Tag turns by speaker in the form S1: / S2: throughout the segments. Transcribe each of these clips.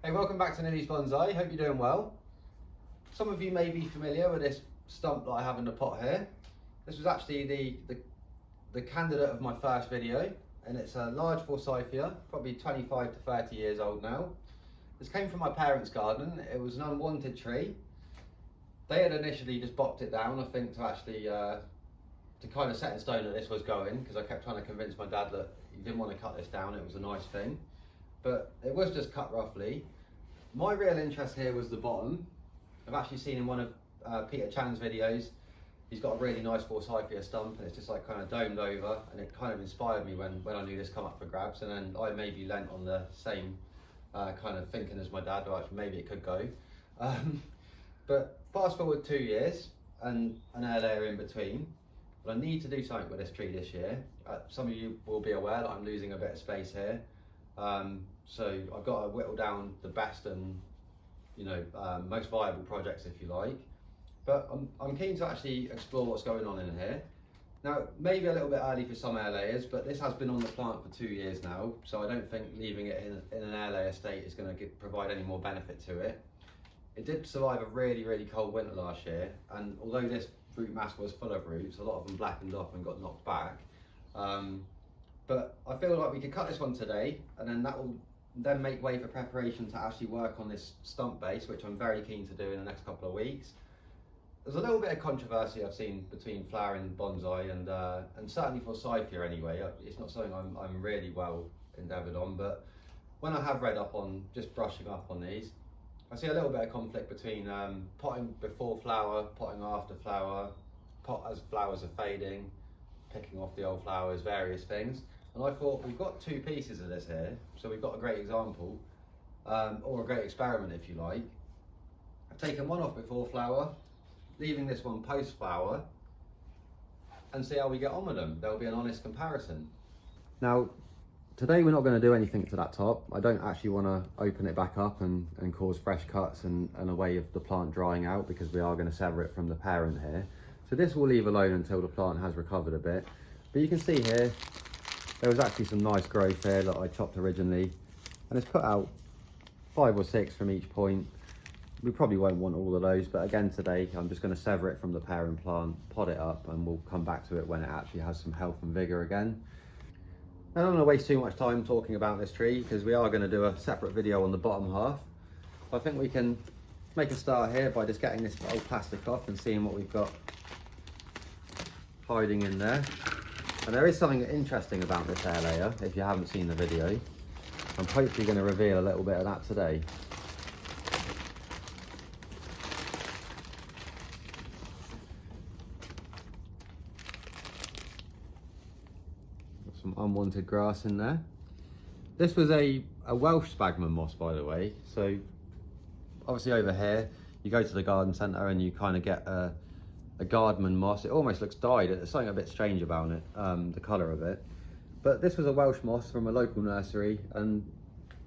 S1: Hey, welcome back to Nilly's Bonsai. Hope you're doing well. Some of you may be familiar with this stump that I have in the pot here. This was actually the candidate of my first video, and it's a large Forsythia, probably 25 to 30 years old now. This came from my parents' garden. It was an unwanted tree. They had initially just bopped it down, I think, to actually to kind of set in stone that this was going, because I kept trying to convince my dad that he didn't want to cut this down. It was a nice thing. But it was just cut roughly. My real interest here was the bottom. I've actually seen in one of Peter Chan's videos, he's got a really nice Forsythia stump, and it's just like kind of domed over, and it kind of inspired me when I knew this come up for grabs. And then I maybe lent on the same kind of thinking as my dad, or actually maybe it could go. But fast forward 2 years and an AirLayer in between. But I need to do something with this tree this year. Some of you will be aware that I'm losing a bit of space here. So I've got to whittle down the best and most viable projects, if you like. But I'm keen to actually explore what's going on in here. Now, maybe a little bit early for some AirLayers, but this has been on the plant for 2 years now, so I don't think leaving it in an AirLayer state is going to provide any more benefit to it. It did survive a really, really cold winter last year, and although this root mass was full of roots, a lot of them blackened off and got knocked back. But I feel like we could cut this one today, and then that will then make way for preparation to actually work on this stump base, which I'm very keen to do in the next couple of weeks. There's a little bit of controversy I've seen between flowering bonsai and certainly Forsythia anyway. It's not something I'm really well endeavoured on, but when I have read up on just brushing up on these, I see a little bit of conflict between potting before flower, potting after flower, pot as flowers are fading, picking off the old flowers, various things. And I thought, we've got two pieces of this here, so we've got a great example, or a great experiment if you like. I've taken one off before flower, leaving this one post flower, and see how we get on with them. There'll be an honest comparison. Now, today we're not going to do anything to that top. I don't actually want to open it back up and cause fresh cuts and a way of the plant drying out, because we are going to sever it from the parent here. So this will leave alone until the plant has recovered a bit. But you can see here, there was actually some nice growth here that I chopped originally, and it's put out 5 or 6 from each point. We probably won't want all of those, but again today I'm just going to sever it from the parent plant, pot it up, and we'll come back to it when it actually has some health and vigour again. I don't want to waste too much time talking about this tree, because we are going to do a separate video on the bottom half. I think we can make a start here by just getting this old plastic off and seeing what we've got hiding in there. And there is something interesting about this AirLayer, if you haven't seen the video. I'm hopefully going to reveal a little bit of that today. Got some unwanted grass in there. This was a Welsh sphagnum moss, by the way. So obviously over here, you go to the garden centre and you kind of get a Gardman moss. It almost looks dyed. There's something a bit strange about it, the colour of it. But this was a Welsh moss from a local nursery, and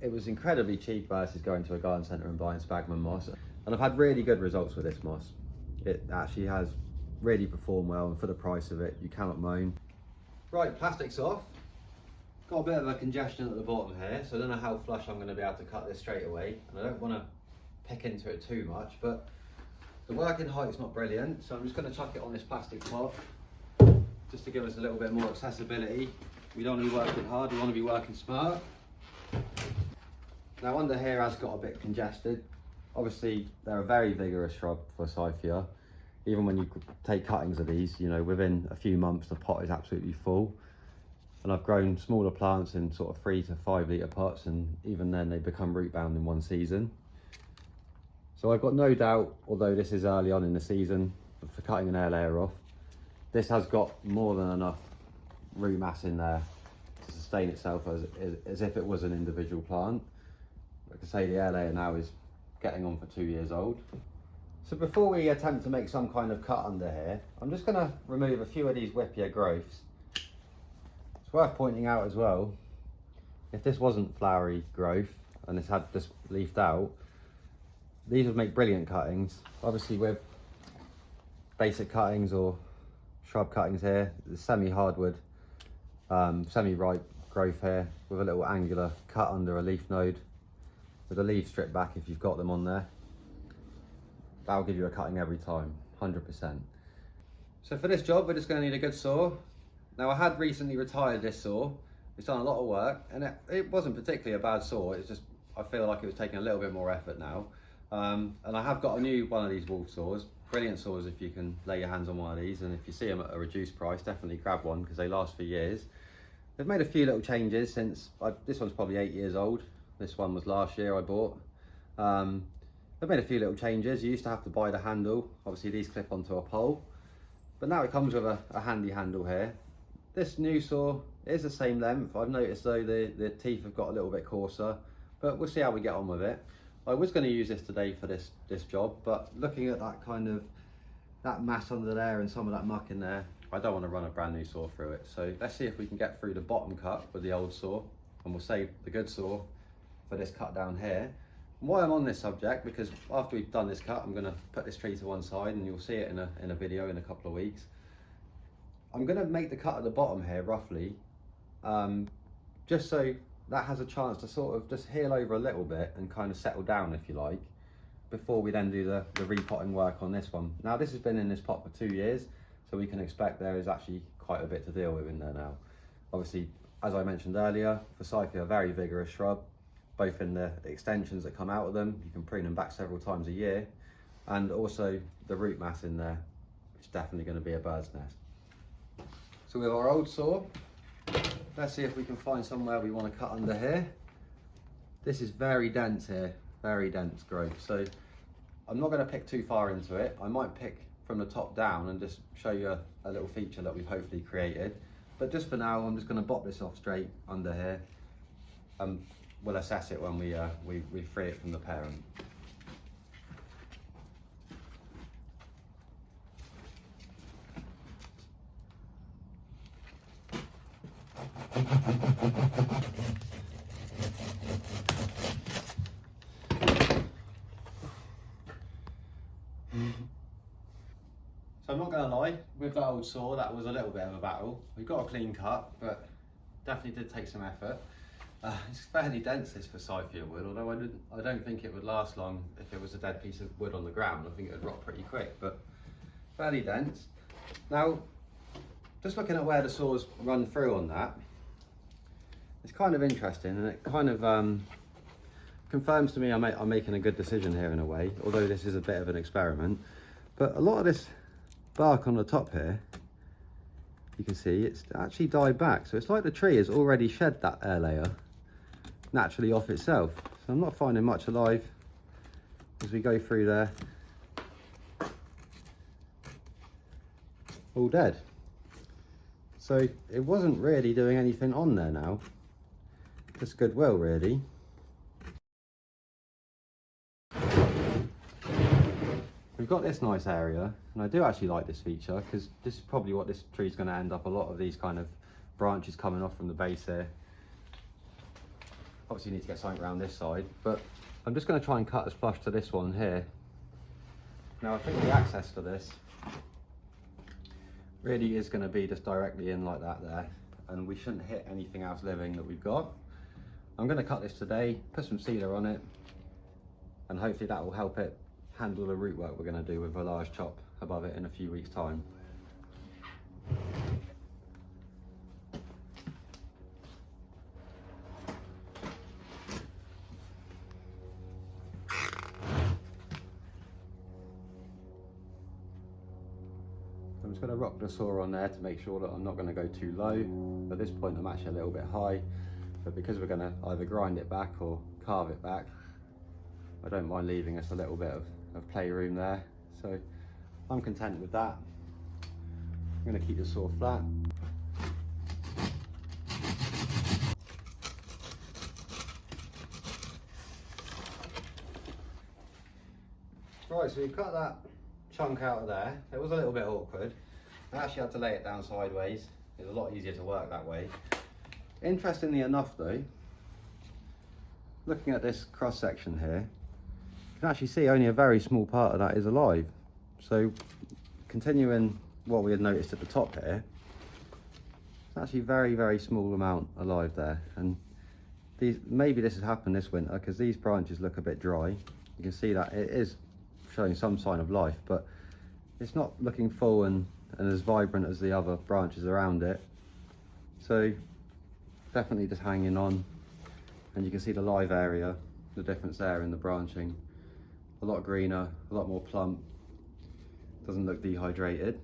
S1: it was incredibly cheap versus going to a garden centre and buying sphagnum moss. And I've had really good results with this moss. It actually has really performed well, and for the price of it, you cannot moan. Right, plastic's off. Got a bit of a congestion at the bottom here, so I don't know how flush I'm going to be able to cut this straight away. And I don't want to pick into it too much, but the working height is not brilliant, so I'm just going to chuck it on this plastic pot just to give us a little bit more accessibility. We don't want to be working hard, we want to be working smart. Now under here has got a bit congested. Obviously they're a very vigorous shrub, Forsythia. Even when you take cuttings of these, within a few months the pot is absolutely full. And I've grown smaller plants in sort of 3 to 5 litre pots, and even then they become root bound in one season. So I've got no doubt, although this is early on in the season for cutting an AirLayer off, this has got more than enough root mass in there to sustain itself as if it was an individual plant. Like I say, the AirLayer now is getting on for 2 years old. So before we attempt to make some kind of cut under here, I'm just going to remove a few of these whippier growths. It's worth pointing out as well, if this wasn't flowery growth and this had just leafed out, these would make brilliant cuttings. Obviously with basic cuttings or shrub cuttings here, the semi-hardwood, semi-ripe growth here with a little angular cut under a leaf node. with the leaves stripped back if you've got them on there. That'll give you a cutting every time, 100%. So for this job, we're just going to need a good saw. Now I had recently retired this saw. It's done a lot of work, and it wasn't particularly a bad saw. It's just, I feel like it was taking a little bit more effort now. And I have got a new one of these Wolf saws. Brilliant saws if you can lay your hands on one of these, and if you see them at a reduced price, definitely grab one because they last for years. They've made a few little changes since, this one's probably 8 years old. This one was last year I bought. They've made a few little changes. You used to have to buy the handle. Obviously these clip onto a pole, but now it comes with a handy handle here. This new saw is the same length. I've noticed though the teeth have got a little bit coarser, but we'll see how we get on with it. I was going to use this today for this job, but looking at that kind of, that mass under there and some of that muck in there, I don't want to run a brand new saw through it. So let's see if we can get through the bottom cut with the old saw, and we'll save the good saw for this cut down here. And while I'm on this subject, because after we've done this cut, I'm going to put this tree to one side and you'll see it in a video in a couple of weeks. I'm going to make the cut at the bottom here roughly, just so that has a chance to sort of just heal over a little bit and kind of settle down, if you like, before we then do the repotting work on this one. Now this has been in this pot for 2 years, so we can expect there is actually quite a bit to deal with in there now. Obviously, as I mentioned earlier, Forsythia are a very vigorous shrub, both in the extensions that come out of them. You can prune them back several times a year, and also the root mass in there, which is definitely going to be a bird's nest. So with our old saw, let's see if we can find somewhere we want to cut under here. This is very dense here, very dense growth. So I'm not going to pick too far into it. I might pick from the top down and just show you a little feature that we've hopefully created. But just for now, I'm just going to bop this off straight under here. We'll assess it when we free it from the parent. So I'm not going to lie, with that old saw that was a little bit of a battle. We got a clean cut, but definitely did take some effort. It's fairly dense, this Forsythia wood, although I don't think it would last long if it was a dead piece of wood on the ground. I think it would rot pretty quick, but fairly dense. Now, just looking at where the saws run through on that, it's kind of interesting, and it kind of confirms to me I'm making a good decision here in a way, although this is a bit of an experiment. But a lot of this bark on the top here, you can see it's actually died back. So it's like the tree has already shed that air layer naturally off itself. So I'm not finding much alive as we go through there. All dead. So it wasn't really doing anything on there now. Just goodwill really. We've got this nice area, and I do actually like this feature because this is probably what this tree is going to end up, a lot of these kind of branches coming off from the base here. Obviously you need to get something around this side, but I'm just going to try and cut as flush to this one here. Now I think the access for this really is going to be just directly in like that there, and we shouldn't hit anything else living that we've got. I'm going to cut this today, put some sealer on it, and hopefully that will help it handle the root work we're going to do with a large chop above it in a few weeks' time. I'm just going to rock the saw on there to make sure that I'm not going to go too low. At this point I'm actually a little bit high, but because we're going to either grind it back or carve it back, I don't mind leaving us a little bit of playroom there. So I'm content with that. I'm going to keep the saw flat. Right, so we've cut that chunk out of there. It was a little bit awkward. I actually had to lay it down sideways. It's a lot easier to work that way. Interestingly enough though, looking at this cross section here, you can actually see only a very small part of that is alive. So continuing what we had noticed at the top here, it's actually very, very small amount alive there. And maybe this has happened this winter because these branches look a bit dry. You can see that it is showing some sign of life, but it's not looking full and as vibrant as the other branches around it. So definitely just hanging on, and you can see the live area, the difference there in the branching. A lot greener, a lot more plump, doesn't look dehydrated.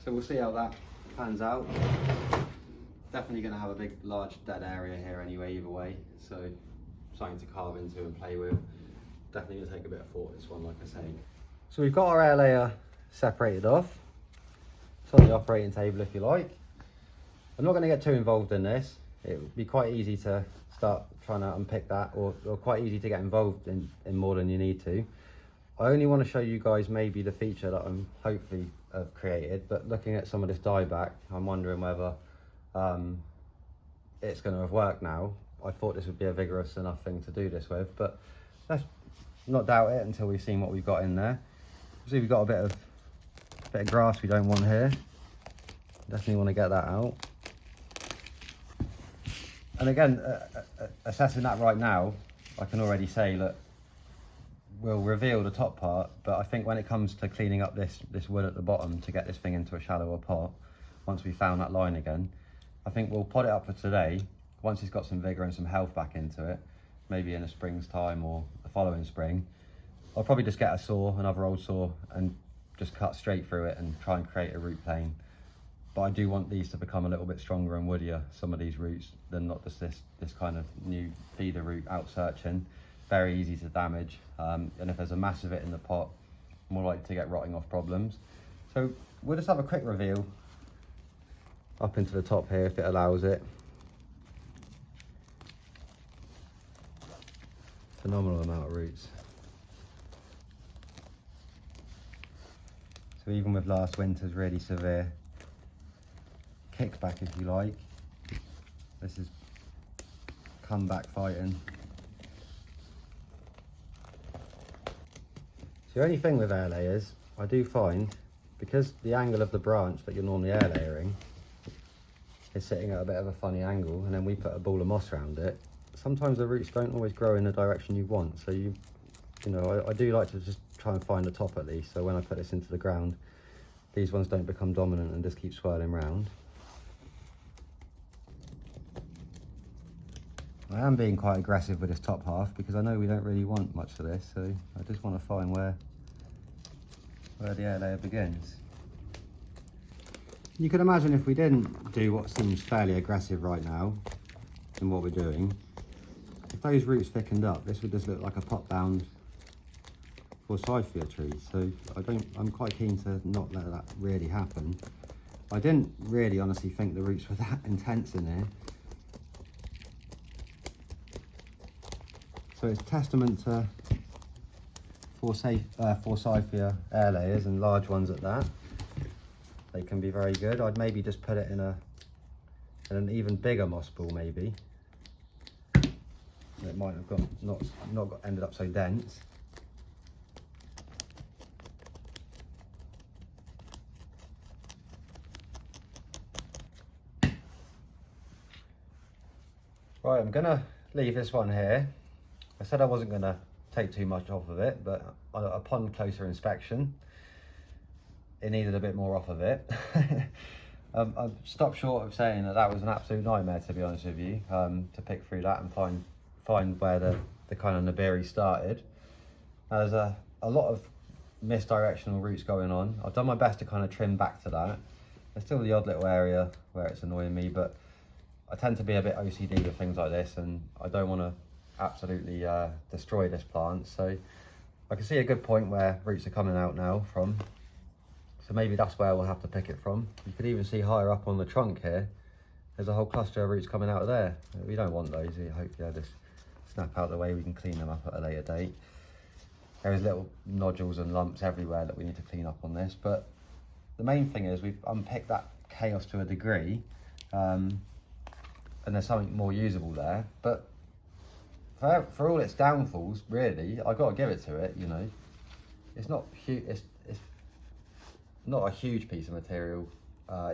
S1: So we'll see how that pans out. Definitely going to have a big large dead area here anyway, either way, so something to carve into and play with. Definitely going to take a bit of thought this one, like I say. So we've got our air layer separated off. It's on the operating table if you like. I'm not going to get too involved in this. It would be quite easy to start trying to unpick that, or quite easy to get involved in more than you need to. I only want to show you guys maybe the feature that I'm hopefully have created, but looking at some of this dieback, I'm wondering whether it's going to have worked now. I thought this would be a vigorous enough thing to do this with, but let's not doubt it until we've seen what we've got in there. See, we've got a bit of grass we don't want here. Definitely want to get that out. And again, assessing that right now, I can already say that we'll reveal the top part, but I think when it comes to cleaning up this wood at the bottom to get this thing into a shallower pot, once we've found that line again, I think we'll pot it up for today. Once it's got some vigour and some health back into it, maybe in a spring's time or the following spring, I'll probably just get a saw, another old saw, and just cut straight through it and try and create a root plane. But I do want these to become a little bit stronger and woodier, some of these roots, than not just this kind of new feeder root out searching. Very easy to damage, and if there's a mass of it in the pot, more likely to get rotting off problems. So we'll just have a quick reveal up into the top here if it allows it. Phenomenal amount of roots. So even with last winter's really severe kickback, if you like, this is comeback fighting. So the only thing with air layers, I do find, because the angle of the branch that you're normally air layering is sitting at a bit of a funny angle, and then we put a ball of moss around it, sometimes the roots don't always grow in the direction you want. So you know, I do like to just try and find the top at least, so when I put this into the ground, these ones don't become dominant and just keep swirling round. I am being quite aggressive with this top half because I know we don't really want much of this, so I just want to find where the air layer begins. You can imagine if we didn't do what seems fairly aggressive right now in what we're doing, if those roots thickened up, this would just look like a pop down Forsythia tree. So I'm quite keen to not let that really happen. I didn't really honestly think the roots were that intense in here. So it's testament to Forsythia air layers, and large ones at that. They can be very good. I'd maybe just put it in an even bigger moss ball maybe. It might have ended up so dense. Right, I'm gonna leave this one here. I said I wasn't gonna take too much off of it, but upon closer inspection, it needed a bit more off of it. I've stopped short of saying that was an absolute nightmare, to be honest with you, to pick through that and find where the kind of Nabiri started. Now, there's a lot of misdirectional roots going on. I've done my best to kind of trim back to that. There's still the odd little area where it's annoying me, but I tend to be a bit OCD with things like this, and I don't want to absolutely destroy this plant. So I can see a good point where roots are coming out now from. So maybe that's where we'll have to pick it from. You could even see higher up on the trunk here, there's a whole cluster of roots coming out of there. We don't want those. Hopefully they'll just snap out the way. We can clean them up at a later date. There's little nodules and lumps everywhere that we need to clean up on this. But the main thing is we've unpicked that chaos to a degree, and there's something more usable there. But for all its downfalls, really, I've got to give it to it. You know, it's not huge. It's not a huge piece of material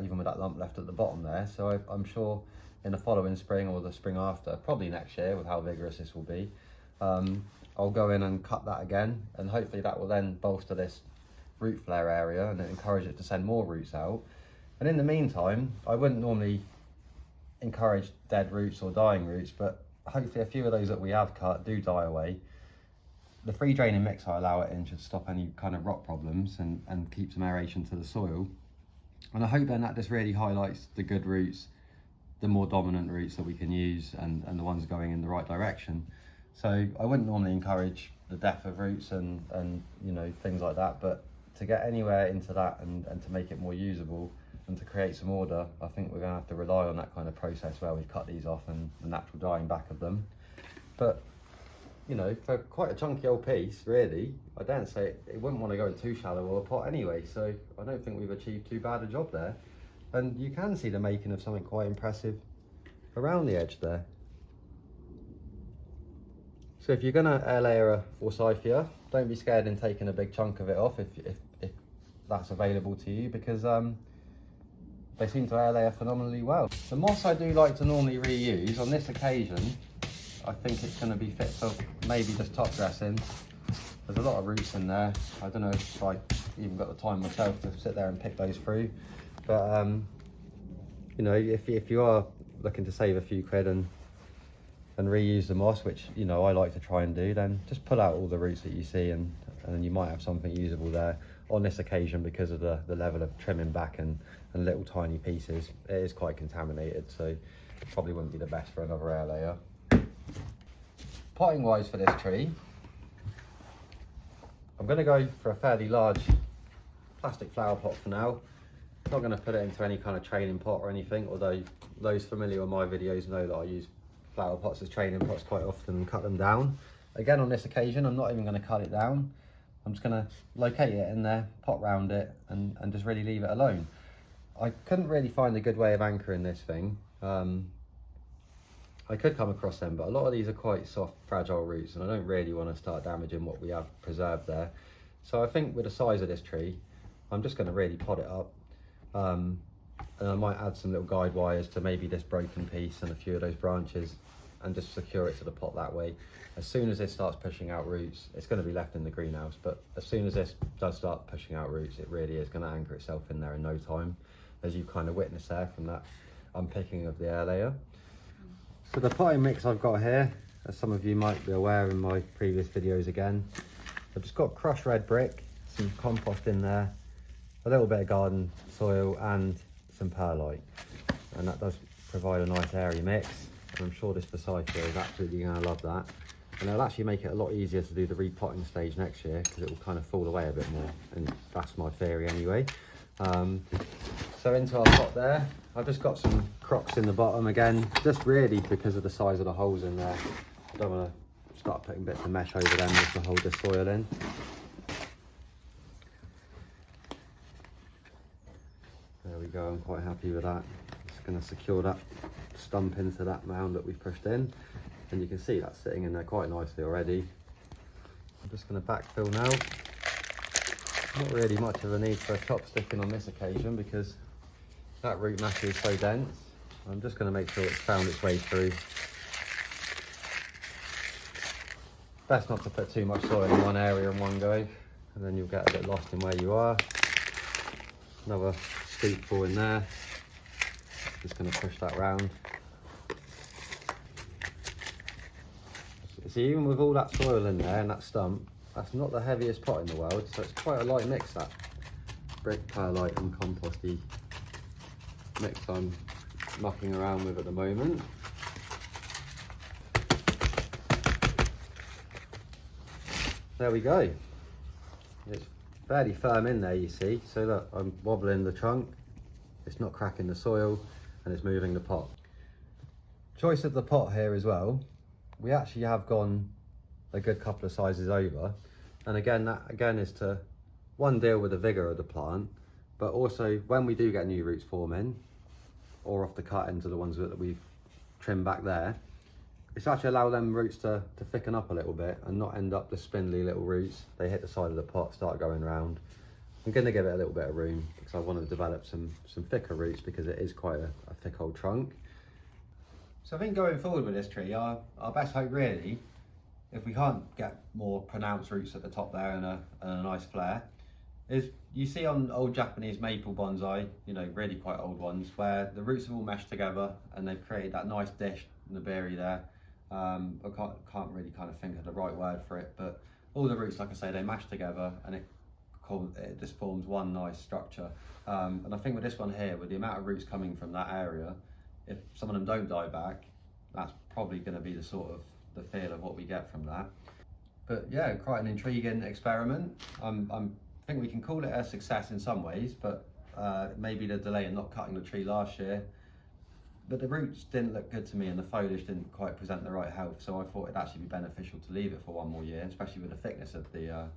S1: even with that lump left at the bottom there. So I'm sure in the following spring or the spring after, probably next year with how vigorous this will be, I'll go in and cut that again, and hopefully that will then bolster this root flare area and encourage it to send more roots out. And in the meantime, I wouldn't normally encourage dead roots or dying roots, but hopefully a few of those that we have cut do die away. The free draining mix I allow it in should stop any kind of rot problems and keep some aeration to the soil. And I hope then that just really highlights the good roots, the more dominant roots that we can use, and the ones going in the right direction. So I wouldn't normally encourage the death of roots and you know, things like that, but to get anywhere into that and to make it more usable and to create some order, I think we're going to have to rely on that kind of process where we cut these off and the natural dying back of them. But you know, for quite a chunky old piece, really, I don't say it wouldn't want to go in too shallow or a pot anyway, so I don't think we've achieved too bad a job there. And you can see the making of something quite impressive around the edge there. So if you're going to AirLayer a Forsythia, don't be scared in taking a big chunk of it off if that's available to you, because they seem to AirLayer phenomenally well. The moss I do like to normally reuse. On this occasion, I think it's going to be fit for maybe just top dressing. There's a lot of roots in there. I don't know if I even got the time myself to sit there and pick those through. But you know, if you are looking to save a few quid and reuse the moss, which you know I like to try and do, then just pull out all the roots that you see, and you might have something usable there. On this occasion, because of the level of trimming back and little tiny pieces, it is quite contaminated, so it probably wouldn't be the best for another AirLayer. Potting wise for this tree, I'm going to go for a fairly large plastic flower pot for now. I'm not going to put it into any kind of training pot or anything, although those familiar with my videos know that I use flower pots as training pots quite often and cut them down. Again, on this occasion, I'm not even going to cut it down. I'm just going to locate it in there, pot round it, and just really leave it alone. I couldn't really find a good way of anchoring this thing. I could come across them, but a lot of these are quite soft, fragile roots, and I don't really want to start damaging what we have preserved there. So I think with the size of this tree, I'm just going to really pot it up. And I might add some little guide wires to maybe this broken piece and a few of those branches, and just secure it to the pot that way. As soon as this starts pushing out roots, it's going to be left in the greenhouse, but as soon as this does start pushing out roots, it really is going to anchor itself in there in no time, as you kind of witnessed there from that unpicking of the AirLayer. So the potting mix I've got here, as some of you might be aware in my previous videos again, I've just got crushed red brick, some compost in there, a little bit of garden soil and some perlite, and that does provide a nice airy mix. And I'm sure this Forsythia is absolutely going to love that, and it'll actually make it a lot easier to do the repotting stage next year, because it will kind of fall away a bit more, and that's my theory anyway. So into our pot there, I've just got some crocks in the bottom again, just really because of the size of the holes in there. I don't want to start putting bits of mesh over them just to hold the soil in. There we go, I'm quite happy with that. Just going to secure that stump into that mound that we've pushed in, and you can see that's sitting in there quite nicely already. I'm just going to backfill now. Not really much of a need for a chopsticking on this occasion, because that root mass is so dense. I'm just going to make sure it's found its way through. Best not to put too much soil in one area in one go, and then you'll get a bit lost in where you are. Another scoopful in there. Just going to push that round. See, even with all that soil in there and that stump, that's not the heaviest pot in the world, so it's quite a light mix, that brick, perlite and composty mix I'm mucking around with at the moment. There we go. It's fairly firm in there, you see. So look, I'm wobbling the trunk, it's not cracking the soil, and it's moving the pot. Choice of the pot here as well. We actually have gone a good couple of sizes over, and again, that again is to one, deal with the vigor of the plant, but also when we do get new roots forming, or off the cut into the ones that we've trimmed back there, it's actually allow them roots to thicken up a little bit and not end up the spindly little roots. They hit the side of the pot, start going round, I'm going to give it a little bit of room because I want to develop some thicker roots because it is quite a thick old trunk. So I think going forward with this tree, our best hope really, if we can't get more pronounced roots at the top there and a nice flare, is you see on old Japanese maple bonsai, you know, really quite old ones, where the roots have all meshed together and they've created that nice dish in the berry there. I can't really kind of think of the right word for it, but all the roots, like I say, they mash together and it just forms one nice structure. And I think with this one here, with the amount of roots coming from that area, if some of them don't die back, that's probably going to be the sort of the feel of what we get from that. But yeah, quite an intriguing experiment. I think we can call it a success in some ways, but maybe the delay in not cutting the tree last year. But the roots didn't look good to me and the foliage didn't quite present the right health, so I thought it'd actually be beneficial to leave it for one more year, especially with the thickness of the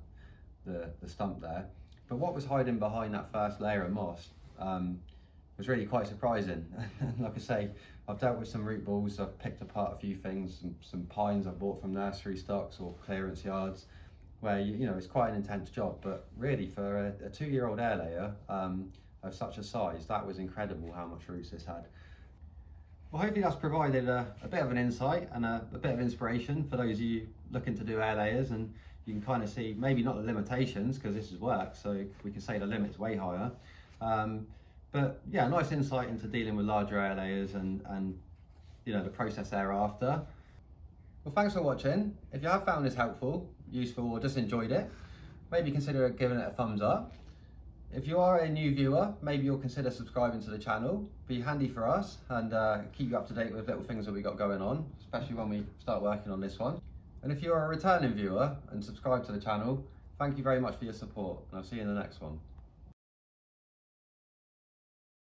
S1: stump there. But what was hiding behind that first layer of moss was really quite surprising. Like I say, I've dealt with some root balls, I've picked apart a few things, some pines I've bought from nursery stocks or clearance yards, where you know it's quite an intense job, but really for a 2-year-old AirLayer of such a size, that was incredible how much roots this had. Well, hopefully that's provided a bit of an insight and a bit of inspiration for those of you looking to do AirLayers, and you can kind of see maybe not the limitations because this is work, so we can say the limit's way higher. But yeah, nice insight into dealing with larger AirLayers and you know the process thereafter. Well, thanks for watching. If you have found this helpful, useful, or just enjoyed it, maybe consider giving it a thumbs up. If you are a new viewer, maybe you'll consider subscribing to the channel. Be handy for us and keep you up to date with little things that we got going on, especially when we start working on this one. And if you're a returning viewer and subscribe to the channel, thank you very much for your support, and I'll see you in the next one.